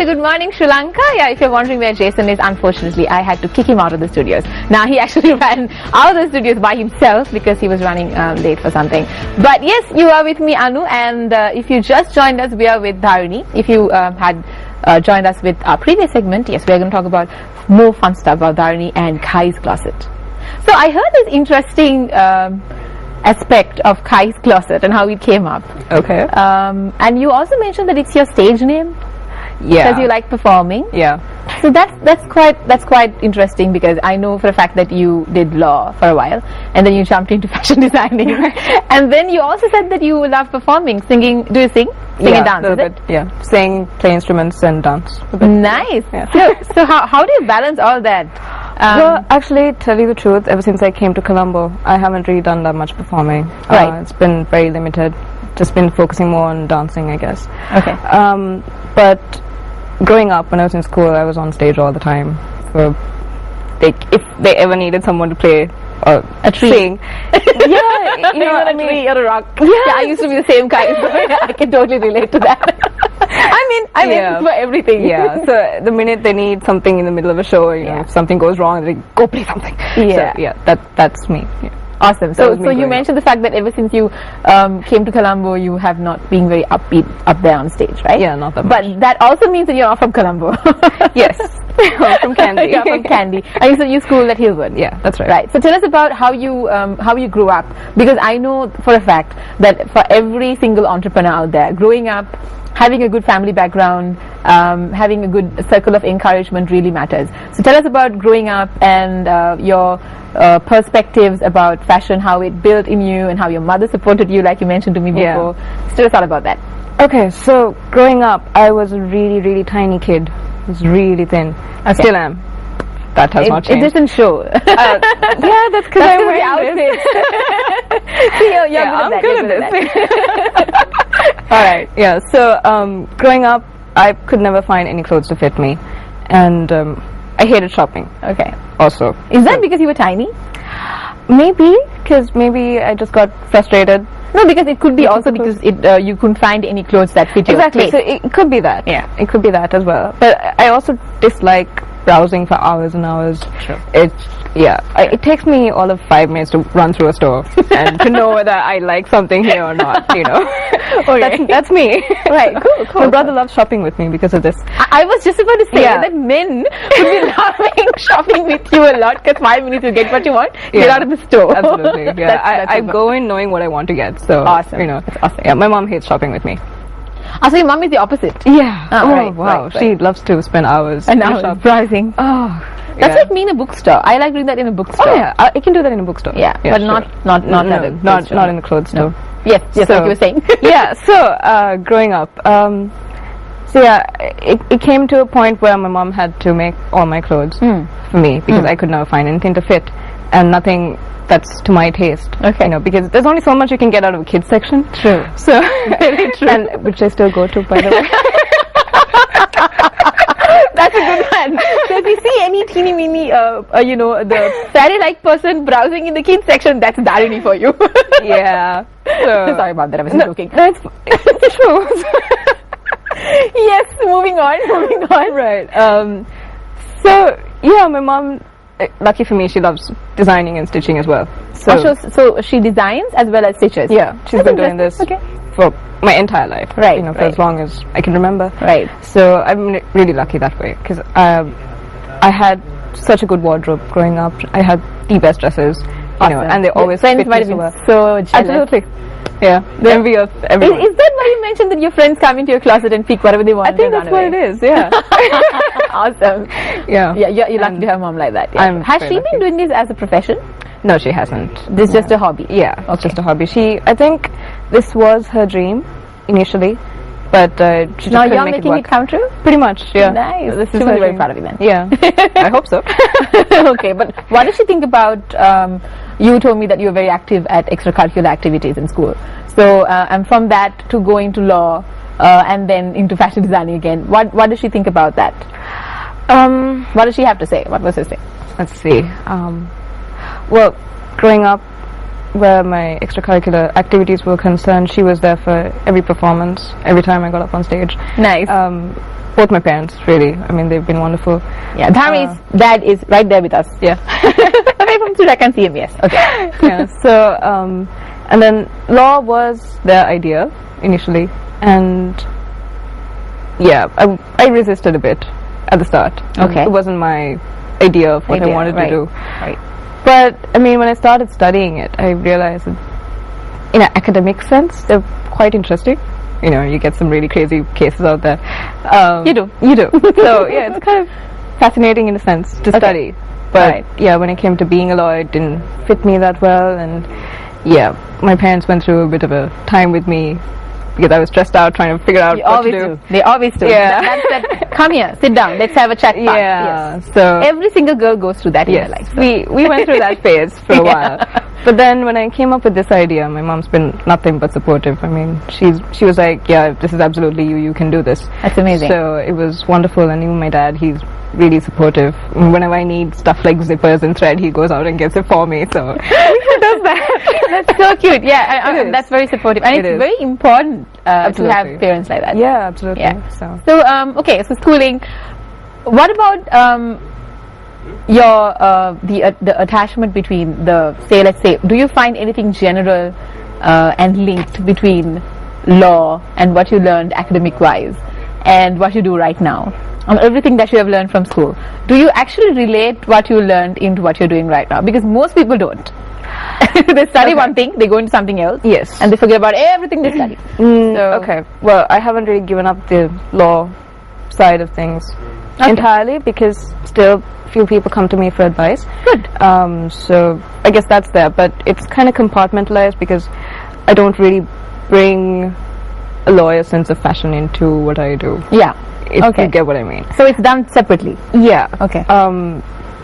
so good morning, Sri Lanka. Yeah, if you're wondering where Jason is, unfortunately, I had to kick him out of the studios. Now, he actually ran out of the studios by himself because he was running late for something. But yes, you are with me, Anu, and if you just joined us, we are with Dharini. If you had joined us with our previous segment, yes, we are going to talk about more fun stuff about Dharini and Kai's closet. So I heard this interesting aspect of Kai's closet and how it came up. Okay. And you also mentioned that it's your stage name. Yeah. Because you like performing. Yeah. So that's quite interesting, because I know for a fact that you did law for a while and then you jumped into fashion designing. And then you also said that you love performing, singing. Do you sing? Sing and dance, a little bit. Yeah. Sing, play instruments and dance. A bit. Nice. Yeah. So how do you balance all that? Well, actually, tell you the truth, ever since I came to Colombo, I haven't really done that much performing. Right. It's been very limited. Just been focusing more on dancing, I guess. Okay. But growing up, when I was in school, I was on stage all the time. So, if they ever needed someone to play a tree. Sing. Yeah, you know, a tree or a rock. Yeah, I used to be the same kind. So I can totally relate to that. I mean, for everything. Yeah. So the minute they need something in the middle of a show, you know, if something goes wrong, they go play something. Yeah. So, yeah. That's me. Yeah. Awesome. So you mentioned the fact that ever since you came to Colombo, you have not been very upbeat up there on stage, right? Yeah, not that much. But that also means that you're not from Colombo. Yes. From Kandy. You're from Kandy. And you school at Hillwood. Yeah, that's right. Right. So tell us about how you grew up, because I know for a fact that for every single entrepreneur out there, growing up, having a good family background, having a good circle of encouragement really matters. So tell us about growing up and your perspectives about fashion, how it built in you and how your mother supported you, like you mentioned to me before. Yeah. Tell us all about that. Okay, so growing up, I was a really, really tiny kid. I was really thin. I still am. That has not changed. It doesn't show. Yeah, that's because I'm wearing outfit. See, you're I'm good at this. Alright, yeah, so growing up, I could never find any clothes to fit me. And I hated shopping. Okay. Also. Is that because you were tiny? Maybe, because maybe I just got frustrated. No, because it could be also because you couldn't find any clothes that fit your Exactly, place. so it could be that. Yeah. It could be that as well. But I also dislike browsing for hours and hours. Sure. It takes me all of 5 minutes to run through a store and to know whether I like something here or not, you know. Okay. That's me. Right, cool. My brother loves shopping with me because of this. I was just about to say that men would be loving shopping with you a lot, because 5 minutes you get what you want, get out of the store. Absolutely, yeah. I go in knowing what I want to get, so, awesome. You know. That's awesome. Yeah, my mom hates shopping with me. So your mom is the opposite. Yeah. Right, wow. right. She loves to spend hours. And now browsing. Oh. That's like me in a bookstore. I like doing that in a bookstore. Oh yeah, I can do that in a bookstore. Yeah, but sure. not in the clothes store. Yes, so, like you were saying. Yeah. So growing up, it came to a point where my mom had to make all my clothes for me, because I could never find anything to fit, and nothing that's to my taste. Okay. You know, because there's only so much you can get out of a kids section. True. So very true. And which I still go to, by the way. That's a good one. So if you see any teeny weeny, the saree-like person browsing in the kids section, that's Dharini for you. Yeah. So sorry about that. I was joking. That's true. Yes. Moving on. Right. So yeah, my mom. Lucky for me, she loves designing and stitching as well. So she designs as well as stitches. Yeah, she's been doing this for my entire life. Right. You know, for as long as I can remember. Right. So I'm really lucky that way, because I had such a good wardrobe growing up. I had the best dresses. You know, and they always friends fit might me have so been well. so jealous. Absolutely. Yeah, the envy of everyone. Is that why you mentioned that your friends come into your closet and pick whatever they want? I think that's what it is. Yeah. Awesome. Yeah. Yeah, you're lucky to have a mom like that. Yeah. Has she been doing this as a profession? No, she hasn't. This is just a hobby. Yeah, it's just a hobby. I think this was her dream initially, but she now just you're couldn't make making it come true. Pretty much. Yeah. Nice. This She is must her be very dream. proud of you then. Yeah. I hope so. Okay, but what does she think about? You told me that you were very active at extracurricular activities in school. So, and from that to going to law, and then into fashion designing again. What does she think about that? What does she have to say? What was her say? Let's see. Well, growing up, where my extracurricular activities were concerned, she was there for every performance, every time I got up on stage. Nice. Both my parents, really. I mean, they've been wonderful. Yeah, Dharmi's dad is right there with us. Yeah. Away from Studio, I can see him, yes. Okay. Yeah, so, and then law was their idea initially, and yeah, I resisted a bit at the start. Okay. It wasn't my idea of what I wanted to do. Right. But, I mean, when I started studying it, I realized that in an academic sense, they're quite interesting. You know, you get some really crazy cases out there. You do. You do. So, yeah, it's kind of fascinating in a sense to study. But, yeah, when it came to being a lawyer, it didn't fit me that well. And, yeah, my parents went through a bit of a time with me because I was stressed out trying to figure out what to do. They always do. Yeah. That's that. Come here, sit down, let's have a chat. Yeah. Yes. So every single girl goes through that in her life. So. We went through that phase for a while. But then when I came up with this idea, my mom's been nothing but supportive. I mean, she was like, yeah, this is absolutely you can do this. That's amazing. So it was wonderful, and even my dad, he's really supportive. Whenever I need stuff like zippers and thread, he goes out and gets it for me. So he does that. That's so cute. Yeah, I that's very supportive, and it's very important to have parents like that. Yeah, absolutely. Yeah. So okay, so schooling. What about your the attachment between the, say, let's say, do you find anything general and linked between law and what you learned academic wise and what you do right now? Everything that you have learned from school, do you actually relate what you learned into what you're doing right now? Because most people don't. They study one thing, they go into something else, yes, and they forget about everything they study. Okay, well, I haven't really given up the law side of things entirely, because still few people come to me for advice. Good. So I guess that's there, but it's kind of compartmentalized because I don't really bring a lawyer sense of fashion into what I do. Yeah. If you get what I mean. So it's done separately. Yeah. Okay.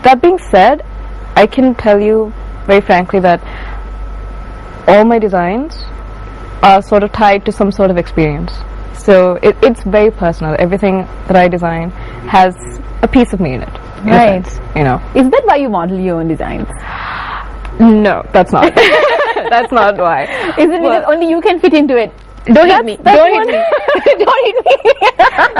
That being said, I can tell you very frankly that all my designs are sort of tied to some sort of experience. So it's very personal. Everything that I design has a piece of me in it. Right. You know. Is that why you model your own designs? No, that's not. That's not why. Is it because only you can fit into it? Don't hit me. Don't hit me. Don't hit me.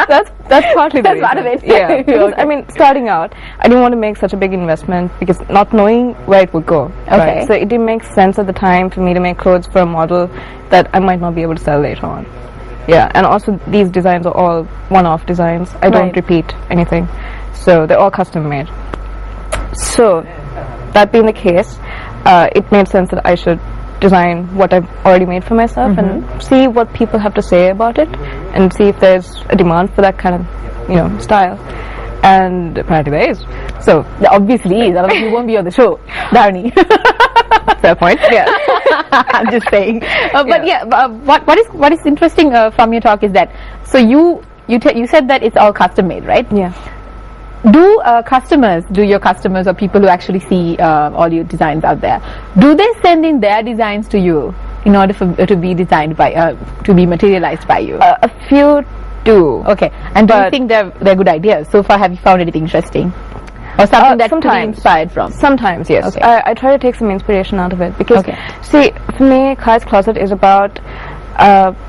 That's partly the reason. Part of it. Yeah. Because, I mean, starting out, I didn't want to make such a big investment because not knowing where it would go. Okay. Right? So it didn't make sense at the time for me to make clothes for a model that I might not be able to sell later on. Yeah. And also, these designs are all one-off designs. I don't repeat anything. So they're all custom made. So that being the case, it made sense that I should design what I've already made for myself and see what people have to say about it and see if there's a demand for that kind of, you know, style. And apparently there is. So there obviously is, otherwise you won't be on the show, Dharni. Fair point. Yeah. I'm just saying. What is interesting from your talk is that, so you said that it's all custom made, right? Yeah. Do your customers or people who actually see all your designs out there, do they send in their designs to you in order to be designed by, to be materialized by you? A few do. Okay. And do you think they're good ideas? So far, have you found anything interesting? Or something that could be inspired from? Sometimes, yes. Okay. I try to take some inspiration out of it because, see, for me, Kai's Closet is about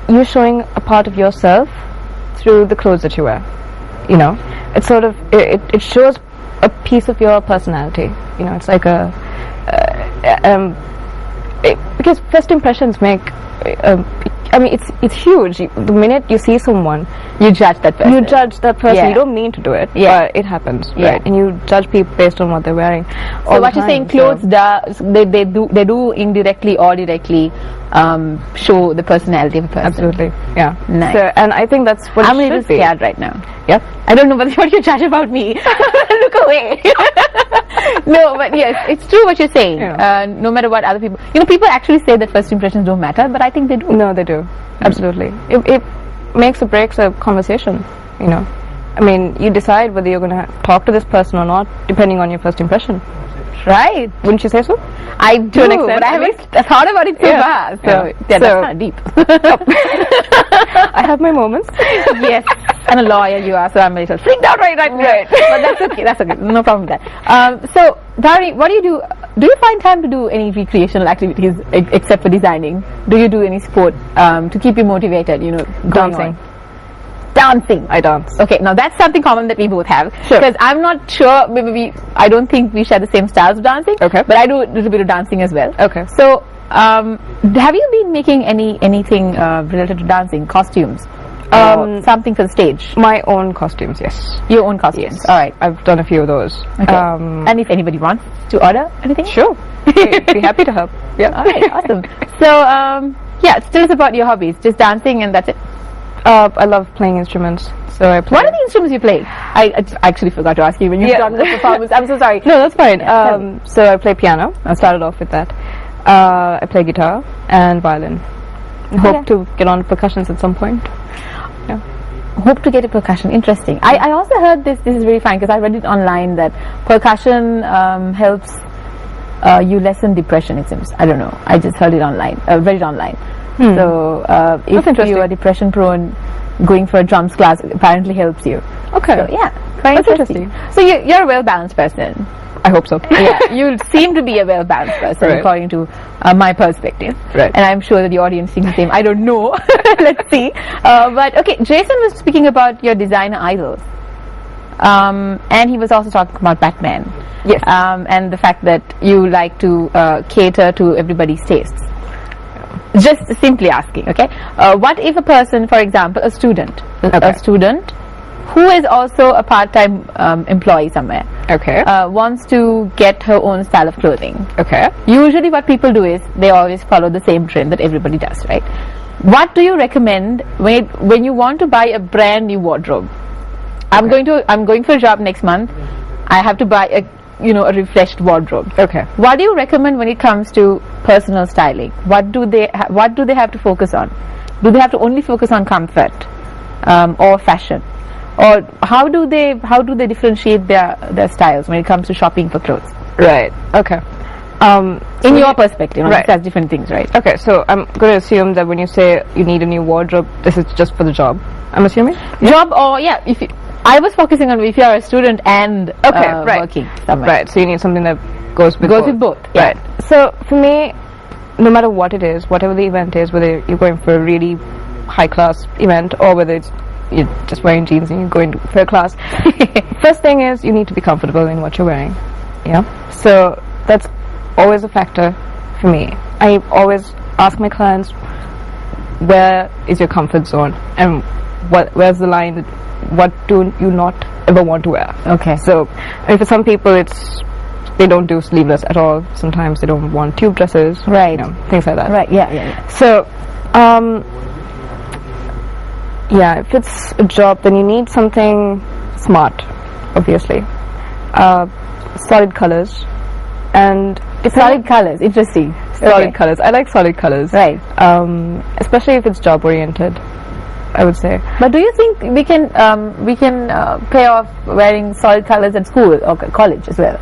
you showing a part of yourself through the clothes that you wear. You know, it's sort of, it shows a piece of your personality. You know, it's like because first impressions make, I mean, it's huge. The minute you see someone, you judge that person. You don't mean to do it, but it happens, right? And you judge people based on what they're wearing. So what you're saying, clothes they do indirectly or directly show the personality of a person. Absolutely, yeah. Nice. So, and I think that's what I'm it a little should be. scared right now. Yep. I don't know what you judge about me. Look away. No, but yes, it's true what you're saying. Yeah. No matter what other people, you know, people actually say that first impressions don't matter, but I think they do. No, they do. Absolutely. It makes or breaks a conversation. You know, I mean, you decide whether you're going to talk to this person or not, depending on your first impression. Right. Wouldn't you say so? I do, an extent, but I at haven't thought about it so Yeah. fast. So, Yeah. that's So- kind of deep. I have my moments. Yes, and a lawyer you are, so I'm a little freaked out right now. Right. But that's okay. That's okay. No problem with that. So, Dhari, what do you do? Do you find time to do any recreational activities except for designing? Do you do any sport to keep you motivated? You know, going Dancing. on? Dancing. I dance. Okay, now that's something common that we both have. Sure. Because I'm not sure, I don't think we share the same styles of dancing. Okay. But I do a little bit of dancing as well. Okay. So, have you been making anything related to dancing, costumes, or something for the stage? My own costumes, yes. Your own costumes. Yes. All right. I've done a few of those. Okay. And if anybody wants to order anything, Sure. Be happy to help. Yeah. All right. Awesome. So, yeah, tell us about your hobbies. Just dancing and that's it. I love playing instruments, so I play. What are the instruments you play? I actually forgot to ask you when you've Yeah. done the performance. I'm so sorry. No, that's fine. Yeah, tell me. So I play piano. I started off with that. I play guitar and violin. Hope to get on percussions at some point. Hope to get a percussion. Interesting. I also heard this is very fine because I read it online that percussion helps you lessen depression, it seems. I don't know. I just heard it online. Read it online. So if interesting. you are depression prone, going for a drums class apparently helps you. Okay. So yeah, very That's interesting. So you're a well balanced person. I hope so. Yeah, you seem to be a well balanced person Right. according to my perspective. Right. And I'm sure that the audience thinks the same. I don't know. Let's see. But okay, Jason was speaking about your designer idols. And he was also talking about Batman. Yes. And the fact that you like to cater to everybody's tastes. Just simply asking, okay? What if a person, for example, a student who is also a part-time employee somewhere, Okay. wants to get her own style of clothing. Okay. Usually what people do is they always follow the same trend that everybody does, right? What do you recommend when you want to buy a brand new wardrobe? I'm going for a job next month. I have to buy a refreshed wardrobe. Okay. What do you recommend when it comes to personal styling? What do they have to focus on? Do they have to only focus on comfort or fashion? Or how do they differentiate their styles when it comes to shopping for clothes? Right. Okay. In your perspective, Right. that's different things, right? Okay, so I'm going to assume that when you say you need a new wardrobe, this is just for the job. I'm assuming. Job or I was focusing on if you are a student and Right. working somewhere. Right. So you need something that goes with Goes both. with both. Yeah. Right. So for me, no matter what it is, whatever the event is, whether you're going for a really high class event or whether it's you're just wearing jeans and you're going for a class, first thing is you need to be comfortable in what you're wearing. Yeah. So that's always a factor for me. I always ask my clients, where is your comfort zone and where's the line? What do you not ever want to wear? Okay. So, for some people, they don't do sleeveless at all. Sometimes they don't want tube dresses, Right. Things like that. Right. Yeah. So, if it's a job, then you need something smart, obviously. Solid colors, and Solid colors. Interesting. solid Okay. colors. I like solid colors, Right. especially if it's job oriented, I would say. But do you think we can pay off wearing solid colors at school or college as well?